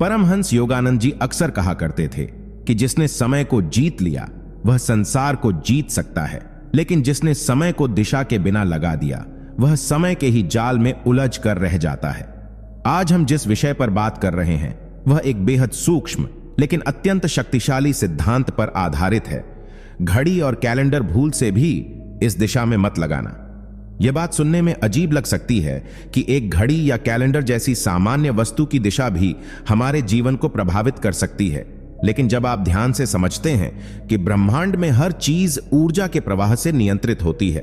परमहंस योगानंद जी अक्सर कहा करते थे कि जिसने समय को जीत लिया वह संसार को जीत सकता है, लेकिन जिसने समय को दिशा के बिना लगा दिया वह समय के ही जाल में उलझ कर रह जाता है। आज हम जिस विषय पर बात कर रहे हैं वह एक बेहद सूक्ष्म लेकिन अत्यंत शक्तिशाली सिद्धांत पर आधारित है। घड़ी और कैलेंडर भूल से भी इस दिशा में मत लगाना। यह बात सुनने में अजीब लग सकती है कि एक घड़ी या कैलेंडर जैसी सामान्य वस्तु की दिशा भी हमारे जीवन को प्रभावित कर सकती है, लेकिन जब आप ध्यान से समझते हैं कि ब्रह्मांड में हर चीज ऊर्जा के प्रवाह से नियंत्रित होती है,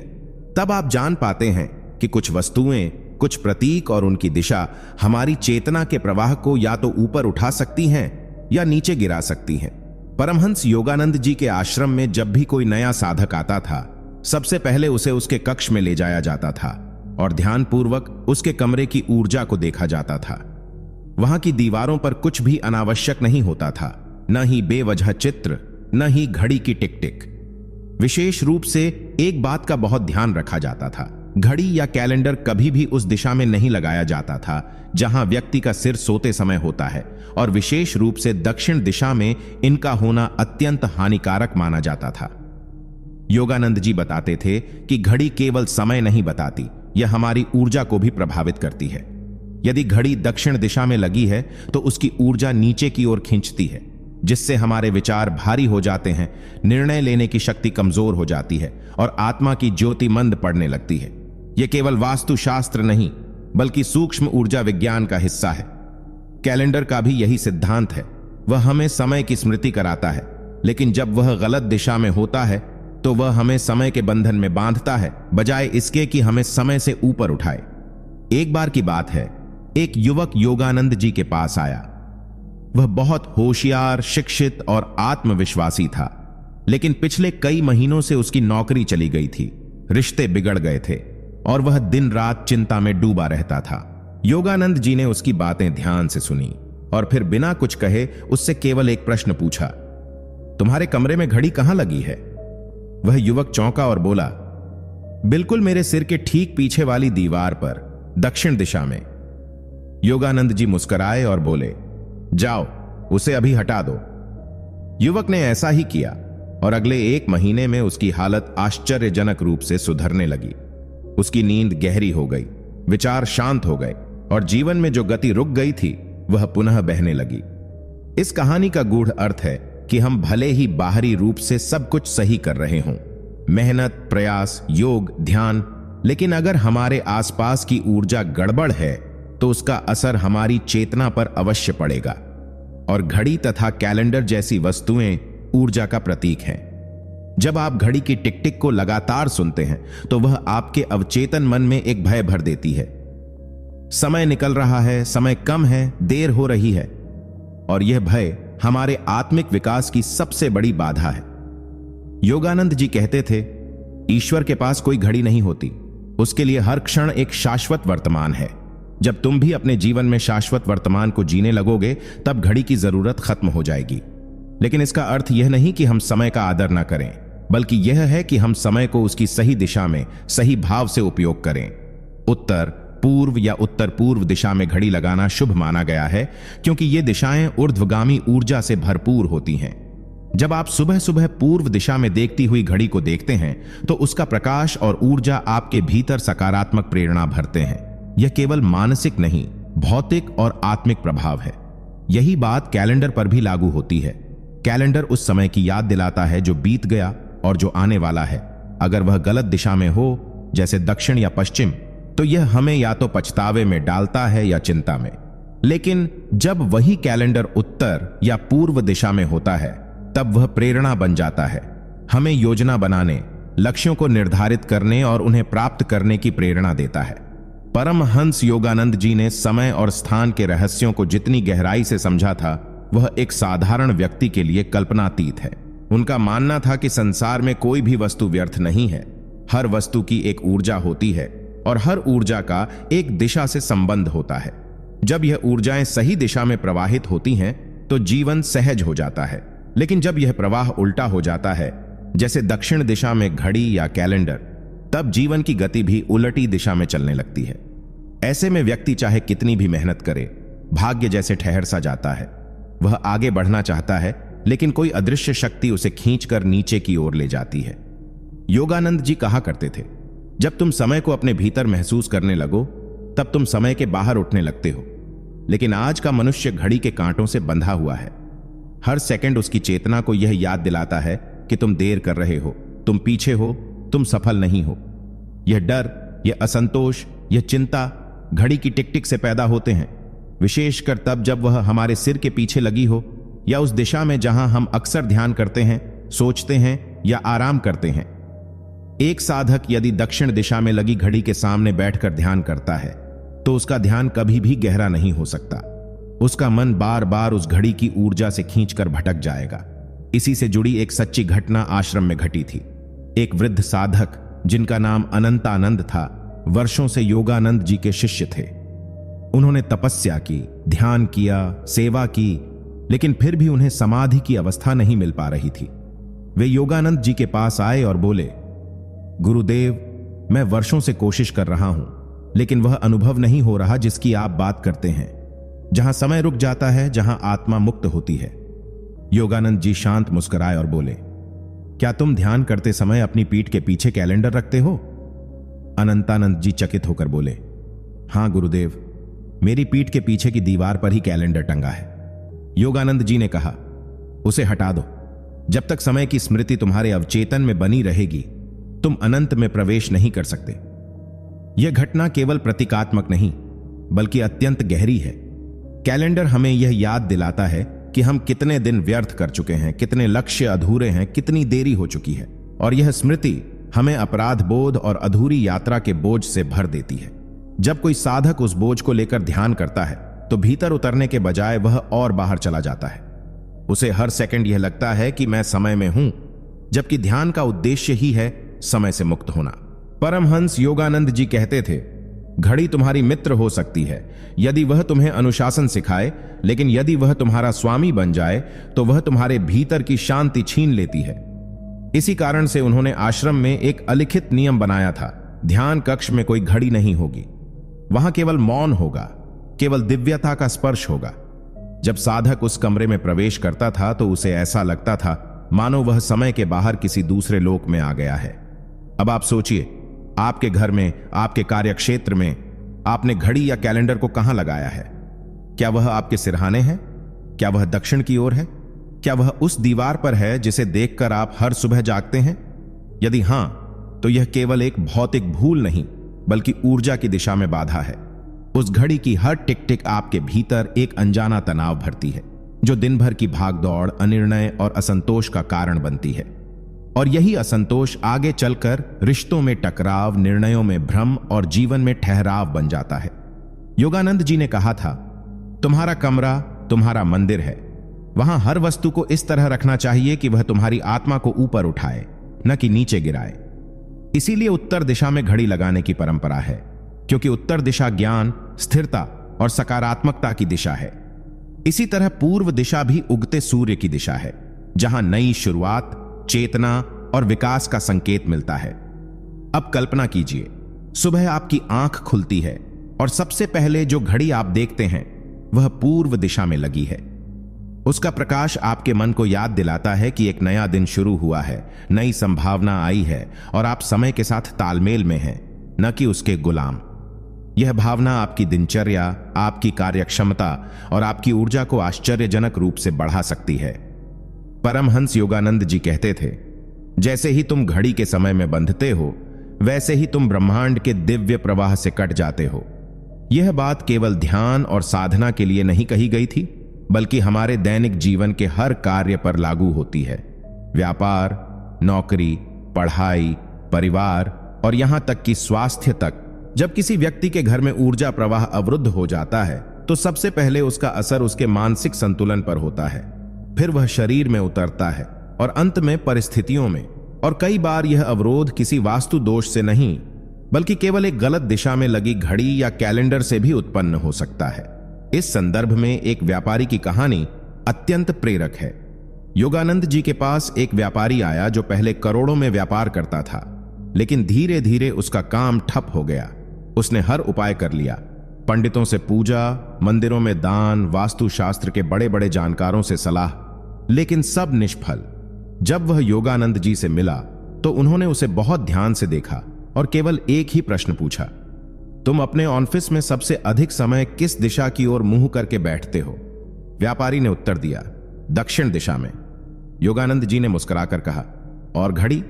तब आप जान पाते हैं कि कुछ वस्तुएं, कुछ प्रतीक और उनकी दिशा हमारी चेतना के प्रवाह को या तो ऊपर उठा सकती हैं या नीचे गिरा सकती हैं। परमहंस योगानंद जी के आश्रम में जब भी कोई नया साधक आता था, सबसे पहले उसे उसके कक्ष में ले जाया जाता था और ध्यानपूर्वक उसके कमरे की ऊर्जा को देखा जाता था। वहां की दीवारों पर कुछ भी अनावश्यक नहीं होता था, न ही बेवजह चित्र, न ही घड़ी की टिक टिक। विशेष रूप से एक बात का बहुत ध्यान रखा जाता था, घड़ी या कैलेंडर कभी भी उस दिशा में नहीं लगाया जाता था जहां व्यक्ति का सिर सोते समय होता है, और विशेष रूप से दक्षिण दिशा में इनका होना अत्यंत हानिकारक माना जाता था। योगानंद जी बताते थे कि घड़ी केवल समय नहीं बताती, यह हमारी ऊर्जा को भी प्रभावित करती है। यदि घड़ी दक्षिण दिशा में लगी है तो उसकी ऊर्जा नीचे की ओर खींचती है, जिससे हमारे विचार भारी हो जाते हैं, निर्णय लेने की शक्ति कमजोर हो जाती है और आत्मा की ज्योति मंद पड़ने लगती है। यह केवल वास्तुशास्त्र नहीं बल्कि सूक्ष्म ऊर्जा विज्ञान का हिस्सा है। कैलेंडर का भी यही सिद्धांत है। वह हमें समय की स्मृति कराता है, लेकिन जब वह गलत दिशा में होता है तो वह हमें समय के बंधन में बांधता है, बजाय इसके कि हमें समय से ऊपर उठाए। एक बार की बात है, एक युवक योगानंद जी के पास आया। वह बहुत होशियार, शिक्षित और आत्मविश्वासी था, लेकिन पिछले कई महीनों से उसकी नौकरी चली गई थी, रिश्ते बिगड़ गए थे और वह दिन रात चिंता में डूबा रहता था। योगानंद जी ने उसकी बातें ध्यान से सुनी और फिर बिना कुछ कहे उससे केवल एक प्रश्न पूछा, तुम्हारे कमरे में घड़ी कहां लगी है? वह युवक चौंका और बोला, बिल्कुल मेरे सिर के ठीक पीछे वाली दीवार पर, दक्षिण दिशा में। योगानंद जी मुस्कुराए और बोले, जाओ उसे अभी हटा दो। युवक ने ऐसा ही किया और अगले 1 महीने में उसकी हालत आश्चर्यजनक रूप से सुधरने लगी। उसकी नींद गहरी हो गई, विचार शांत हो गए और जीवन में जो गति रुक गई थी वह पुनः बहने लगी। इस कहानी का गूढ़ अर्थ है कि हम भले ही बाहरी रूप से सब कुछ सही कर रहे हों, मेहनत, प्रयास, योग, ध्यान, लेकिन अगर हमारे आसपास की ऊर्जा गड़बड़ है तो उसका असर हमारी चेतना पर अवश्य पड़ेगा। और घड़ी तथा कैलेंडर जैसी वस्तुएं ऊर्जा का प्रतीक हैं। जब आप घड़ी की टिक टिक को लगातार सुनते हैं तो वह आपके अवचेतन मन में एक भय भर देती है। समय निकल रहा है, समय कम है, देर हो रही है, और यह भय हमारे आत्मिक विकास की सबसे बड़ी बाधा है। योगानंद जी कहते थे, ईश्वर के पास कोई घड़ी नहीं होती, उसके लिए हर क्षण एक शाश्वत वर्तमान है। जब तुम भी अपने जीवन में शाश्वत वर्तमान को जीने लगोगे तब घड़ी की जरूरत खत्म हो जाएगी। लेकिन इसका अर्थ यह नहीं कि हम समय का आदर न करें, बल्कि यह है कि हम समय को उसकी सही दिशा में सही भाव से उपयोग करें। उत्तर, पूर्व या उत्तर पूर्व दिशा में घड़ी लगाना शुभ माना गया है, क्योंकि ये दिशाएं ऊर्ध्वगामी ऊर्जा से भरपूर होती हैं। जब आप सुबह सुबह पूर्व दिशा में देखती हुई घड़ी को देखते हैं तो उसका प्रकाश और ऊर्जा आपके भीतर सकारात्मक प्रेरणा भरते हैं। यह केवल मानसिक नहीं, भौतिक और आत्मिक प्रभाव है। यही बात कैलेंडर पर भी लागू होती है। कैलेंडर उस समय की याद दिलाता है जो बीत गया और जो आने वाला है। अगर वह गलत दिशा में हो, जैसे दक्षिण या पश्चिम, तो यह हमें या तो पछतावे में डालता है या चिंता में। लेकिन जब वही कैलेंडर उत्तर या पूर्व दिशा में होता है तब वह प्रेरणा बन जाता है, हमें योजना बनाने, लक्ष्यों को निर्धारित करने और उन्हें प्राप्त करने की प्रेरणा देता है। परमहंस योगानंद जी ने समय और स्थान के रहस्यों को जितनी गहराई से समझा था वह एक साधारण व्यक्ति के लिए कल्पनातीत है। उनका मानना था कि संसार में कोई भी वस्तु व्यर्थ नहीं है। हर वस्तु की एक ऊर्जा होती है और हर ऊर्जा का एक दिशा से संबंध होता है। जब यह ऊर्जाएं सही दिशा में प्रवाहित होती हैं तो जीवन सहज हो जाता है, लेकिन जब यह प्रवाह उल्टा हो जाता है, जैसे दक्षिण दिशा में घड़ी या कैलेंडर, तब जीवन की गति भी उलटी दिशा में चलने लगती है। ऐसे में व्यक्ति चाहे कितनी भी मेहनत करे, भाग्य जैसे ठहर सा जाता है। वह आगे बढ़ना चाहता है, लेकिन कोई अदृश्य शक्ति उसे खींचकर नीचे की ओर ले जाती है। योगानंद जी कहा करते थे, जब तुम समय को अपने भीतर महसूस करने लगो, तब तुम समय के बाहर उठने लगते हो। लेकिन आज का मनुष्य घड़ी के कांटों से बंधा हुआ है। हर सेकंड उसकी चेतना को यह याद दिलाता है कि तुम देर कर रहे हो, तुम पीछे हो, तुम सफल नहीं हो। यह डर, यह असंतोष, यह चिंता घड़ी की टिक टिक से पैदा होते हैं, विशेषकर तब जब वह हमारे सिर के पीछे लगी हो या उस दिशा में जहां हम अक्सर ध्यान करते हैं, सोचते हैं या आराम करते हैं। एक साधक यदि दक्षिण दिशा में लगी घड़ी के सामने बैठकर ध्यान करता है तो उसका ध्यान कभी भी गहरा नहीं हो सकता। उसका मन बार बार उस घड़ी की ऊर्जा से खींचकर भटक जाएगा। इसी से जुड़ी एक सच्ची घटना आश्रम में घटी थी। एक वृद्ध साधक जिनका नाम अनंतानंद था, वर्षों से योगानंद जी के शिष्य थे। उन्होंने तपस्या की, ध्यान किया, सेवा की, लेकिन फिर भी उन्हें समाधि की अवस्था नहीं मिल पा रही थी। वे योगानंद जी के पास आए और बोले, गुरुदेव, मैं वर्षों से कोशिश कर रहा हूं, लेकिन वह अनुभव नहीं हो रहा जिसकी आप बात करते हैं, जहां समय रुक जाता है, जहां आत्मा मुक्त होती है। योगानंद जी शांत मुस्कुराए और बोले, क्या तुम ध्यान करते समय अपनी पीठ के पीछे कैलेंडर रखते हो? अनंतानंद जी चकित होकर बोले, हां गुरुदेव, मेरी पीठ के पीछे की दीवार पर ही कैलेंडर टंगा है। योगानंद जी ने कहा, उसे हटा दो। जब तक समय की स्मृति तुम्हारे अवचेतन में बनी रहेगी, तुम अनंत में प्रवेश नहीं कर सकते। यह घटना केवल प्रतीकात्मक नहीं, बल्कि अत्यंत गहरी है। कैलेंडर हमें यह याद दिलाता है कि हम कितने दिन व्यर्थ कर चुके हैं, कितने लक्ष्य अधूरे हैं, कितनी देरी हो चुकी है। और यह स्मृति हमें अपराध बोध और अधूरी यात्रा के बोझ से भर देती है। जब कोई साधक उस बोझ को लेकर ध्यान करता है तो भीतर उतरने के बजाय वह और बाहर चला जाता है। उसे हर सेकंड यह लगता है कि मैं समय में हूं, जबकि ध्यान का उद्देश्य ही है समय से मुक्त होना। परमहंस योगानंद जी कहते थे, घड़ी तुम्हारी मित्र हो सकती है यदि वह तुम्हें अनुशासन सिखाए, लेकिन यदि वह तुम्हारा स्वामी बन जाए तो वह तुम्हारे भीतर की शांति छीन लेती है। इसी कारण से उन्होंने आश्रम में एक अलिखित नियम बनाया था, ध्यान कक्ष में कोई घड़ी नहीं होगी। वहां केवल मौन होगा, केवल दिव्यता का स्पर्श होगा। जब साधक उस कमरे में प्रवेश करता था तो उसे ऐसा लगता था मानो वह समय के बाहर किसी दूसरे लोक में आ गया है। अब आप सोचिए, आपके घर में, आपके कार्यक्षेत्र में आपने घड़ी या कैलेंडर को कहां लगाया है? क्या वह आपके सिरहाने है? क्या वह दक्षिण की ओर है? क्या वह उस दीवार पर है जिसे देखकर आप हर सुबह जागते हैं? यदि हां, तो यह केवल एक भौतिक भूल नहीं, बल्कि ऊर्जा की दिशा में बाधा है। उस घड़ी की हर टिक टिक आपके भीतर एक अनजाना तनाव भरती है, जो दिन भर की भागदौड़, अनिर्णय और असंतोष का कारण बनती है। और यही असंतोष आगे चलकर रिश्तों में टकराव, निर्णयों में भ्रम और जीवन में ठहराव बन जाता है। योगानंद जी ने कहा था, तुम्हारा कमरा तुम्हारा मंदिर है। वहां हर वस्तु को इस तरह रखना चाहिए कि वह तुम्हारी आत्मा को ऊपर उठाए, न कि नीचे गिराए। इसीलिए उत्तर दिशा में घड़ी लगाने की परंपरा है, क्योंकि उत्तर दिशा ज्ञान, स्थिरता और सकारात्मकता की दिशा है। इसी तरह पूर्व दिशा भी उगते सूर्य की दिशा है, जहां नई शुरुआत, चेतना और विकास का संकेत मिलता है। अब कल्पना कीजिए, सुबह आपकी आंख खुलती है और सबसे पहले जो घड़ी आप देखते हैं वह पूर्व दिशा में लगी है। उसका प्रकाश आपके मन को याद दिलाता है कि एक नया दिन शुरू हुआ है, नई संभावना आई है और आप समय के साथ तालमेल में हैं, न कि उसके गुलाम। यह भावना आपकी दिनचर्या, आपकी कार्यक्षमता और आपकी ऊर्जा को आश्चर्यजनक रूप से बढ़ा सकती है। परमहंस योगानंद जी कहते थे, जैसे ही तुम घड़ी के समय में बंधते हो, वैसे ही तुम ब्रह्मांड के दिव्य प्रवाह से कट जाते हो। यह बात केवल ध्यान और साधना के लिए नहीं कही गई थी, बल्कि हमारे दैनिक जीवन के हर कार्य पर लागू होती है। व्यापार, नौकरी, पढ़ाई, परिवार और यहां तक कि स्वास्थ्य तक। जब किसी व्यक्ति के घर में ऊर्जा प्रवाह अवरुद्ध हो जाता है तो सबसे पहले उसका असर उसके मानसिक संतुलन पर होता है, फिर वह शरीर में उतरता है और अंत में परिस्थितियों में। और कई बार यह अवरोध किसी वास्तु दोष से नहीं, बल्कि केवल एक गलत दिशा में लगी घड़ी या कैलेंडर से भी उत्पन्न हो सकता है। इस संदर्भ में एक व्यापारी की कहानी अत्यंत प्रेरक है। योगानंद जी के पास एक व्यापारी आया जो पहले करोड़ों में व्यापार करता था, लेकिन धीरे धीरे उसका काम ठप हो गया। उसने हर उपाय कर लिया, पंडितों से पूजा, मंदिरों में दान, वास्तुशास्त्र के बड़े बड़े जानकारों से सलाह, लेकिन सब निष्फल। जब वह योगानंद जी से मिला तो उन्होंने उसे बहुत ध्यान से देखा और केवल एक ही प्रश्न पूछा, तुम अपने ऑफिस में सबसे अधिक समय किस दिशा की ओर मुंह करके बैठते हो? व्यापारी ने उत्तर दिया, दक्षिण दिशा में। योगानंद जी ने मुस्कुराकर कहा, और घड़ी?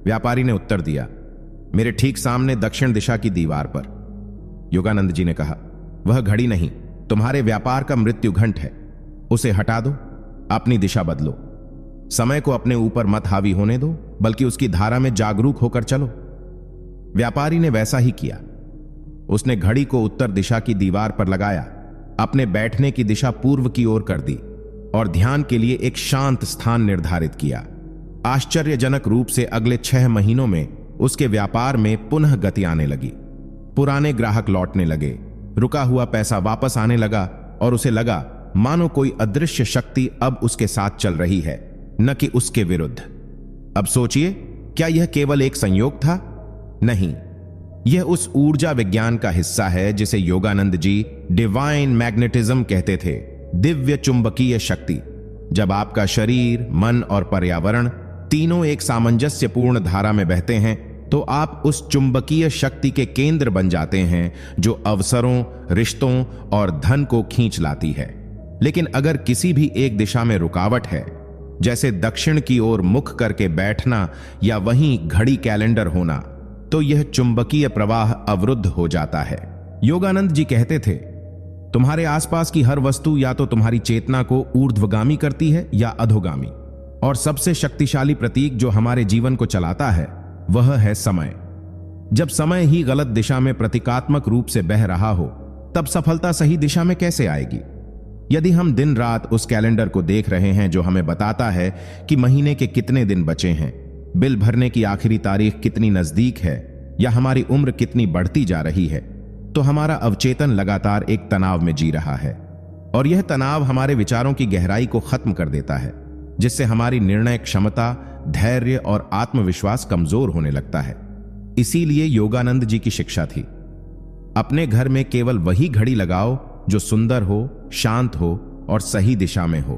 व्यापारी ने उत्तर दिया, मेरे ठीक सामने दक्षिण दिशा की दीवार पर। योगानंद जी ने कहा, वह घड़ी नहीं, तुम्हारे व्यापार का मृत्यु घंट है। उसे हटा दो, अपनी दिशा बदलो। समय को अपने ऊपर मत हावी होने दो, बल्कि उसकी धारा में जागरूक होकर चलो। व्यापारी ने वैसा ही किया। उसने घड़ी को उत्तर दिशा की दीवार पर लगाया, अपने बैठने की दिशा पूर्व की ओर कर दी और ध्यान के लिए एक शांत स्थान निर्धारित किया। आश्चर्यजनक रूप से अगले 6 महीनों में उसके व्यापार में पुनः गति आने लगी। पुराने ग्राहक लौटने लगे, रुका हुआ पैसा वापस आने लगा और उसे लगा मानो कोई अदृश्य शक्ति अब उसके साथ चल रही है, न कि उसके विरुद्ध। अब सोचिए, क्या यह केवल एक संयोग था? नहीं, यह उस ऊर्जा विज्ञान का हिस्सा है जिसे योगानंद जी डिवाइन मैग्नेटिज्म कहते थे, दिव्य चुंबकीय शक्ति। जब आपका शरीर, मन और पर्यावरण तीनों एक सामंजस्यपूर्ण धारा में बहते हैं तो आप उस चुंबकीय शक्ति के केंद्र बन जाते हैं जो अवसरों, रिश्तों और धन को खींच लाती है। लेकिन अगर किसी भी एक दिशा में रुकावट है, जैसे दक्षिण की ओर मुख करके बैठना या वहीं घड़ी कैलेंडर होना, तो यह चुंबकीय प्रवाह अवरुद्ध हो जाता है। योगानंद जी कहते थे, तुम्हारे आसपास की हर वस्तु या तो तुम्हारी चेतना को ऊर्ध्वगामी करती है या अधोगामी, और सबसे शक्तिशाली प्रतीक जो हमारे जीवन को चलाता है वह है समय। जब समय ही गलत दिशा में प्रतीकात्मक रूप से बह रहा हो, तब सफलता सही दिशा में कैसे आएगी? यदि हम दिन रात उस कैलेंडर को देख रहे हैं जो हमें बताता है कि महीने के कितने दिन बचे हैं, बिल भरने की आखिरी तारीख कितनी नजदीक है, या हमारी उम्र कितनी बढ़ती जा रही है, तो हमारा अवचेतन लगातार एक तनाव में जी रहा है। और यह तनाव हमारे विचारों की गहराई को खत्म कर देता है, जिससे हमारी निर्णय क्षमता, धैर्य और आत्मविश्वास कमजोर होने लगता है। इसीलिए योगानंद जी की शिक्षा थी, अपने घर में केवल वही घड़ी लगाओ जो सुंदर हो, शांत हो और सही दिशा में हो,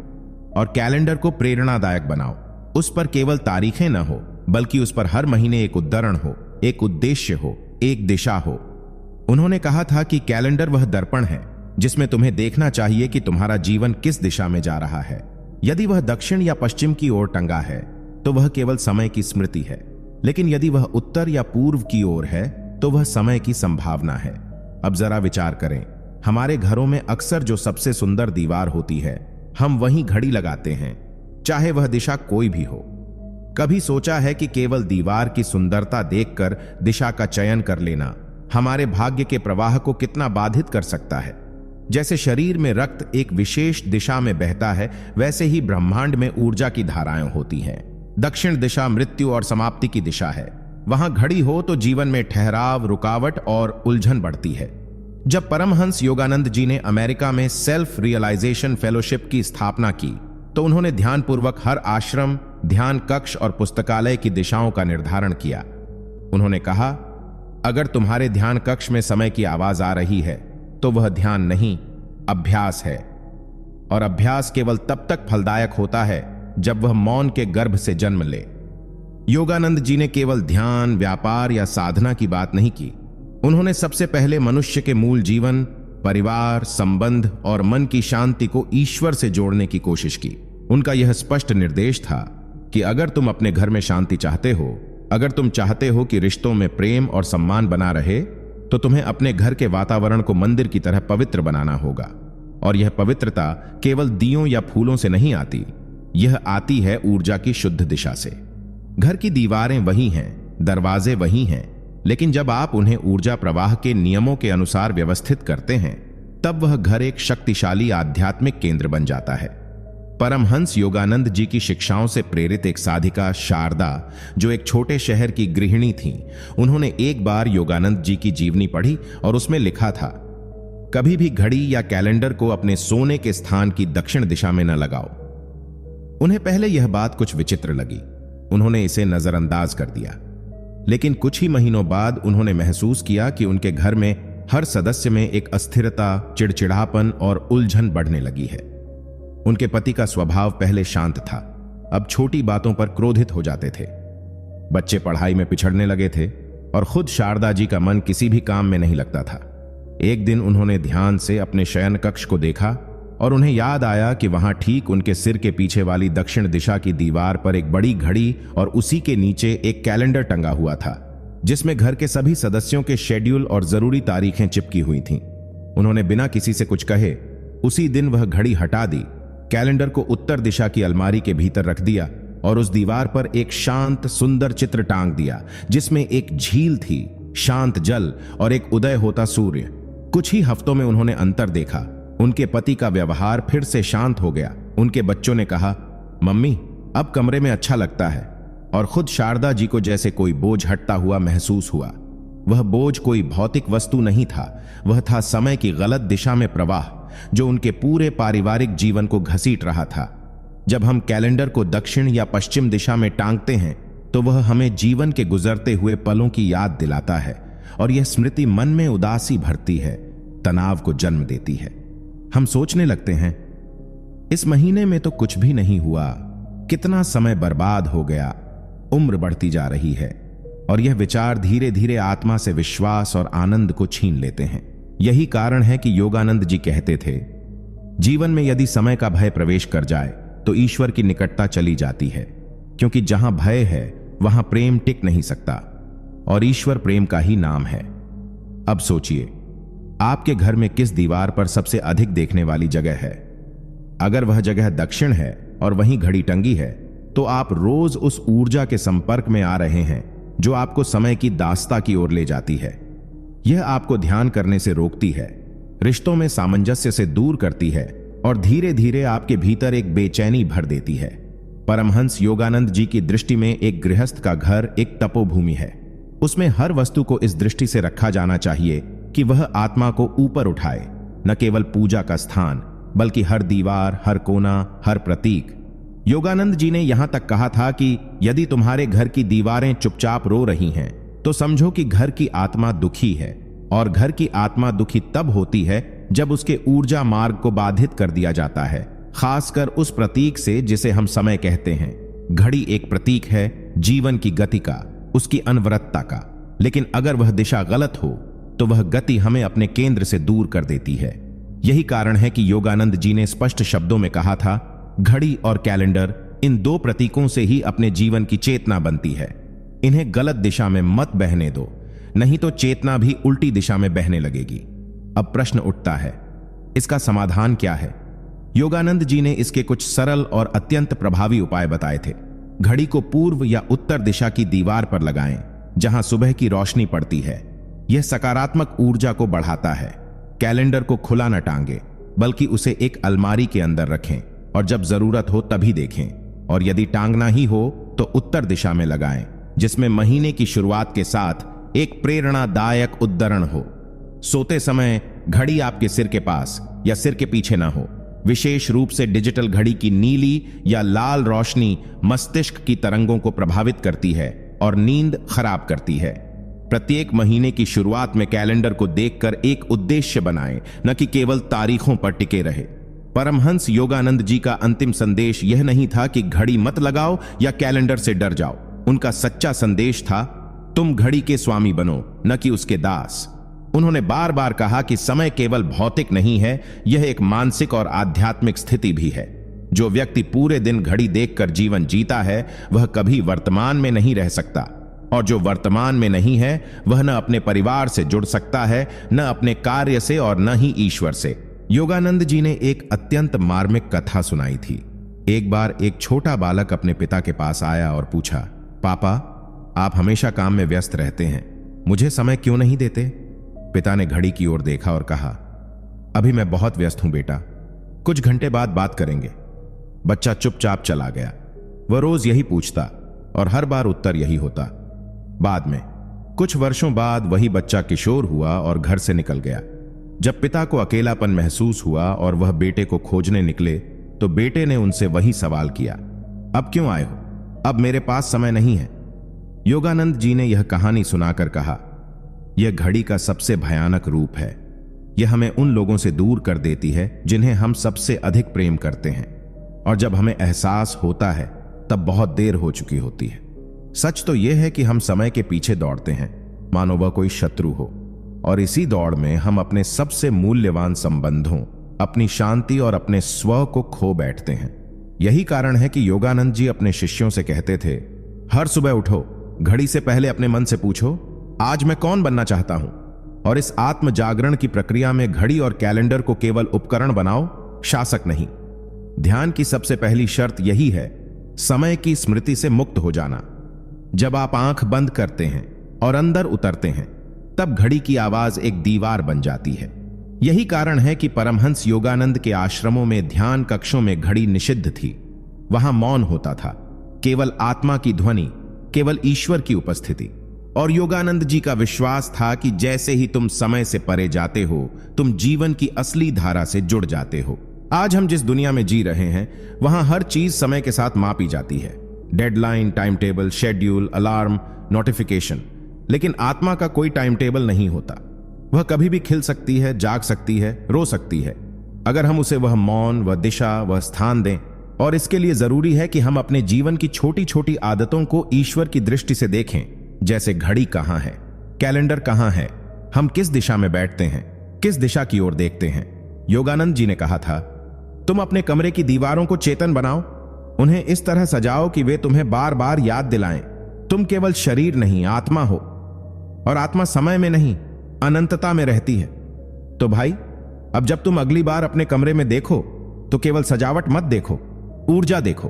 और कैलेंडर को प्रेरणादायक बनाओ। उस पर केवल तारीखें न हो, बल्कि उस पर हर महीने एक उद्धरण हो, एक उद्देश्य हो, एक दिशा हो। उन्होंने कहा था कि कैलेंडर वह दर्पण है जिसमें तुम्हें देखना चाहिए कि तुम्हारा जीवन किस दिशा में जा रहा है। यदि वह दक्षिण या पश्चिम की ओर टंगा है तो वह केवल समय की स्मृति है, लेकिन यदि वह उत्तर या पूर्व की ओर है तो वह समय की संभावना है। अब जरा विचार करें, हमारे घरों में अक्सर जो सबसे सुंदर दीवार होती है, हम वहीं घड़ी लगाते हैं, चाहे वह दिशा कोई भी हो। कभी सोचा है कि केवल दीवार की सुंदरता देखकर दिशा का चयन कर लेना हमारे भाग्य के प्रवाह को कितना बाधित कर सकता है? जैसे शरीर में रक्त एक विशेष दिशा में बहता है, वैसे ही ब्रह्मांड में ऊर्जा की धाराएं होती हैं। दक्षिण दिशा मृत्यु और समाप्ति की दिशा है। वहां घड़ी हो तो जीवन में ठहराव, रुकावट और उलझन बढ़ती है। जब परमहंस योगानंद जी ने अमेरिका में सेल्फ रियलाइजेशन फेलोशिप की स्थापना की, तो उन्होंने ध्यानपूर्वक हर आश्रम, ध्यान कक्ष और पुस्तकालय की दिशाओं का निर्धारण किया। उन्होंने कहा, अगर तुम्हारे ध्यान कक्ष में समय की आवाज आ रही है तो वह ध्यान नहीं, अभ्यास है। और अभ्यास केवल तब तक फलदायक होता है जब वह मौन के गर्भ से जन्म ले। योगानंद जी ने केवल ध्यान, व्यापार या साधना की बात नहीं की। उन्होंने सबसे पहले मनुष्य के मूल जीवन, परिवार, संबंध और मन की शांति को ईश्वर से जोड़ने की कोशिश की। उनका यह स्पष्ट निर्देश था कि अगर तुम अपने घर में शांति चाहते हो, अगर तुम चाहते हो कि रिश्तों में प्रेम और सम्मान बना रहे, तो तुम्हें अपने घर के वातावरण को मंदिर की तरह पवित्र बनाना होगा। और यह पवित्रता केवल दियों या फूलों से नहीं आती, यह आती है ऊर्जा की शुद्ध दिशा से। घर की दीवारें वही हैं, दरवाजे वही हैं, लेकिन जब आप उन्हें ऊर्जा प्रवाह के नियमों के अनुसार व्यवस्थित करते हैं, तब वह घर एक शक्तिशाली आध्यात्मिक केंद्र बन जाता है। परमहंस योगानंद जी की शिक्षाओं से प्रेरित एक साधिका शारदा, जो एक छोटे शहर की गृहिणी थीं, उन्होंने एक बार योगानंद जी की जीवनी पढ़ी और उसमें लिखा था, कभी भी घड़ी या कैलेंडर को अपने सोने के स्थान की दक्षिण दिशा में न लगाओ। उन्हें पहले यह बात कुछ विचित्र लगी। उन्होंने इसे नजरअंदाज कर दिया, लेकिन कुछ ही महीनों बाद उन्होंने महसूस किया कि उनके घर में हर सदस्य में एक अस्थिरता, चिड़चिड़ापन और उलझन बढ़ने लगी है। उनके पति का स्वभाव पहले शांत था, अब छोटी बातों पर क्रोधित हो जाते थे। बच्चे पढ़ाई में पिछड़ने लगे थे और खुद शारदा जी का मन किसी भी काम में नहीं लगता था। एक दिन उन्होंने ध्यान से अपने शयन कक्ष को देखा और उन्हें याद आया कि वहां ठीक उनके सिर के पीछे वाली दक्षिण दिशा की दीवार पर एक बड़ी घड़ी और उसी के नीचे एक कैलेंडर टंगा हुआ था, जिसमें घर के सभी सदस्यों के शेड्यूल और जरूरी तारीखें चिपकी हुई थीं। उन्होंने बिना किसी से कुछ कहे उसी दिन वह घड़ी हटा दी, कैलेंडर को उत्तर दिशा की अलमारी के भीतर रख दिया और उस दीवार पर एक शांत सुंदर चित्र टांग दिया, जिसमें एक झील थी, शांत जल और एक उदय होता सूर्य। कुछ ही हफ्तों में उन्होंने अंतर देखा। उनके पति का व्यवहार फिर से शांत हो गया। उनके बच्चों ने कहा, मम्मी अब कमरे में अच्छा लगता है, और खुद शारदा जी को जैसे कोई बोझ हटता हुआ महसूस हुआ। वह बोझ कोई भौतिक वस्तु नहीं था, वह था समय की गलत दिशा में प्रवाह, जो उनके पूरे पारिवारिक जीवन को घसीट रहा था। जब हम कैलेंडर को दक्षिण या पश्चिम दिशा में टांगते हैं तो वह हमें जीवन के गुजरते हुए पलों की याद दिलाता है, और यह स्मृति मन में उदासी भरती है, तनाव को जन्म देती है। हम सोचने लगते हैं, इस महीने में तो कुछ भी नहीं हुआ, कितना समय बर्बाद हो गया, उम्र बढ़ती जा रही है, और यह विचार धीरे धीरे आत्मा से विश्वास और आनंद को छीन लेते हैं। यही कारण है कि योगानंद जी कहते थे, जीवन में यदि समय का भय प्रवेश कर जाए तो ईश्वर की निकटता चली जाती है, क्योंकि जहां भय है वहां प्रेम टिक नहीं सकता, और ईश्वर प्रेम का ही नाम है। अब सोचिए, आपके घर में किस दीवार पर सबसे अधिक देखने वाली जगह है? अगर वह जगह दक्षिण है और वहीं घड़ी टंगी है, तो आप रोज उस ऊर्जा के संपर्क में आ रहे हैं जो आपको समय की दास्ता की ओर ले जाती है। यह आपको ध्यान करने से रोकती है, रिश्तों में सामंजस्य से दूर करती है, और धीरे धीरे आपके भीतर एक बेचैनी भर देती है। परमहंस योगानंद जी की दृष्टि में एक गृहस्थ का घर एक तपोभूमि है। उसमें हर वस्तु को इस दृष्टि से रखा जाना चाहिए कि वह आत्मा को ऊपर उठाए, न केवल पूजा का स्थान बल्कि हर दीवार, हर कोना, हर प्रतीक। योगानंद जी ने यहां तक कहा था कि यदि तुम्हारे घर की दीवारें चुपचाप रो रही हैं तो समझो कि घर की आत्मा दुखी है, और घर की आत्मा दुखी तब होती है जब उसके ऊर्जा मार्ग को बाधित कर दिया जाता है, खासकर उस प्रतीक से जिसे हम समय कहते हैं। घड़ी एक प्रतीक है जीवन की गति का, उसकी अनवरतता का, लेकिन अगर वह दिशा गलत हो तो वह गति हमें अपने केंद्र से दूर कर देती है। यही कारण है कि योगानंद जी ने स्पष्ट शब्दों में कहा था, घड़ी और कैलेंडर, इन दो प्रतीकों से ही अपने जीवन की चेतना बनती है। इन्हें गलत दिशा में मत बहने दो, नहीं तो चेतना भी उल्टी दिशा में बहने लगेगी। अब प्रश्न उठता है, इसका समाधान क्या है? योगानंद जी ने इसके कुछ सरल और अत्यंत प्रभावी उपाय बताए थे। घड़ी को पूर्व या उत्तर दिशा की दीवार पर लगाएं, जहां सुबह की रोशनी पड़ती है। यह सकारात्मक ऊर्जा को बढ़ाता है। कैलेंडर को खुला न टांगे, बल्कि उसे एक अलमारी के अंदर रखें, और जब जरूरत हो तभी देखें। और यदि टांगना ही हो तो उत्तर दिशा में लगाएं, जिसमें महीने की शुरुआत के साथ एक प्रेरणादायक उद्धरण हो। सोते समय घड़ी आपके सिर के पास या सिर के पीछे ना हो। विशेष रूप से डिजिटल घड़ी की नीली या लाल रोशनी मस्तिष्क की तरंगों को प्रभावित करती है और नींद खराब करती है। प्रत्येक महीने की शुरुआत में कैलेंडर को देखकर एक उद्देश्य बनाएं, न कि केवल तारीखों पर टिके रहे। परमहंस योगानंद जी का अंतिम संदेश यह नहीं था कि घड़ी मत लगाओ या कैलेंडर से डर जाओ। उनका सच्चा संदेश था, तुम घड़ी के स्वामी बनो, न कि उसके दास। उन्होंने बार बार कहा कि समय केवल भौतिक नहीं है, यह एक मानसिक और आध्यात्मिक स्थिति भी है। जो व्यक्ति पूरे दिन घड़ी देखकर जीवन जीता है, वह कभी वर्तमान में नहीं रह सकता, और जो वर्तमान में नहीं है वह न अपने परिवार से जुड़ सकता है, न अपने कार्य से, और न ही ईश्वर से। योगानंद जी ने एक अत्यंत मार्मिक कथा सुनाई थी। एक बार एक छोटा बालक अपने पिता के पास आया और पूछा, पापा, आप हमेशा काम में व्यस्त रहते हैं, मुझे समय क्यों नहीं देते? पिता ने घड़ी की ओर देखा और कहा, अभी मैं बहुत व्यस्त हूं बेटा, कुछ घंटे बाद बात करेंगे। बच्चा चुपचाप चला गया। वह रोज यही पूछता और हर बार उत्तर यही होता। बाद में कुछ वर्षों बाद वही बच्चा किशोर हुआ और घर से निकल गया। जब पिता को अकेलापन महसूस हुआ और वह बेटे को खोजने निकले, तो बेटे ने उनसे वही सवाल किया, अब क्यों आए हो? अब मेरे पास समय नहीं है। योगानंद जी ने यह कहानी सुनाकर कहा, यह घड़ी का सबसे भयानक रूप है। यह हमें उन लोगों से दूर कर देती है जिन्हें हम सबसे अधिक प्रेम करते हैं, और जब हमें एहसास होता है तब बहुत देर हो चुकी होती है। सच तो यह है कि हम समय के पीछे दौड़ते हैं मानो वह कोई शत्रु हो, और इसी दौड़ में हम अपने सबसे मूल्यवान संबंधों, अपनी शांति और अपने स्व को खो बैठते हैं। यही कारण है कि योगानंद जी अपने शिष्यों से कहते थे, हर सुबह उठो, घड़ी से पहले अपने मन से पूछो, आज मैं कौन बनना चाहता हूं, और इस आत्म जागरण की प्रक्रिया में घड़ी और कैलेंडर को केवल उपकरण बनाओ, शासक नहीं। ध्यान की सबसे पहली शर्त यही है, समय की स्मृति से मुक्त हो जाना। जब आप आंख बंद करते हैं और अंदर उतरते हैं, तब घड़ी की आवाज एक दीवार बन जाती है। यही कारण है कि परमहंस योगानंद के आश्रमों में ध्यान कक्षों में घड़ी निषिद्ध थी। वहां मौन होता था, केवल आत्मा की ध्वनि, केवल ईश्वर की उपस्थिति। और योगानंद जी का विश्वास था कि जैसे ही तुम समय से परे जाते हो, तुम जीवन की असली धारा से जुड़ जाते हो। आज हम जिस दुनिया में जी रहे हैं, वहां हर चीज समय के साथ मापी जाती है। Deadline, time table, schedule, alarm, notification. लेकिन आत्मा का कोई टाइम टेबल नहीं होता। वह कभी भी खिल सकती है, जाग सकती है, रो सकती है, अगर हम उसे वह मौन, वह दिशा, वह स्थान दें। और इसके लिए जरूरी है कि हम अपने जीवन की छोटी छोटी आदतों को ईश्वर की दृष्टि से देखें। जैसे घड़ी कहां है, कैलेंडर कहां है, हम किस दिशा में बैठते हैं, किस दिशा की ओर देखते हैं। योगानंद जी ने कहा था, तुम अपने कमरे की दीवारों को चेतन बनाओ, उन्हें इस तरह सजाओ कि वे तुम्हें बार बार याद दिलाएं, तुम केवल शरीर नहीं, आत्मा हो, और आत्मा समय में नहीं, अनंतता में रहती है। तो भाई, अब जब तुम अगली बार अपने कमरे में देखो तो केवल सजावट मत देखो, ऊर्जा देखो।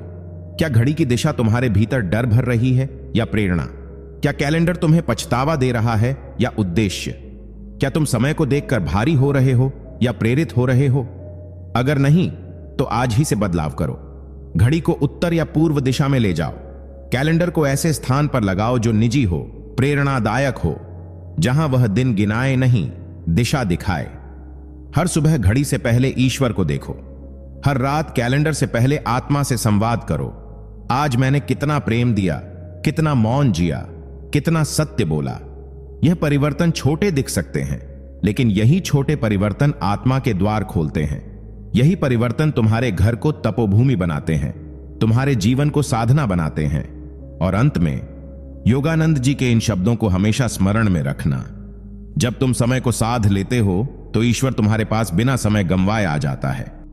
क्या घड़ी की दिशा तुम्हारे भीतर डर भर रही है या प्रेरणा? क्या कैलेंडर तुम्हें पछतावा दे रहा है या उद्देश्य? क्या तुम समय को देखकर भारी हो रहे हो या प्रेरित हो रहे हो? अगर नहीं, तो आज ही से बदलाव करो। घड़ी को उत्तर या पूर्व दिशा में ले जाओ। कैलेंडर को ऐसे स्थान पर लगाओ जो निजी हो, प्रेरणादायक हो, जहां वह दिन गिनाए नहीं, दिशा दिखाए। हर सुबह घड़ी से पहले ईश्वर को देखो। हर रात कैलेंडर से पहले आत्मा से संवाद करो। आज मैंने कितना प्रेम दिया, कितना मौन जिया, कितना सत्य बोला। यह परिवर्तन छोटे दिख सकते हैं, लेकिन यही छोटे परिवर्तन आत्मा के द्वार खोलते हैं। यही परिवर्तन तुम्हारे घर को तपोभूमि बनाते हैं, तुम्हारे जीवन को साधना बनाते हैं। और अंत में योगानंद जी के इन शब्दों को हमेशा स्मरण में रखना, जब तुम समय को साध लेते हो तो ईश्वर तुम्हारे पास बिना समय गंवाए आ जाता है।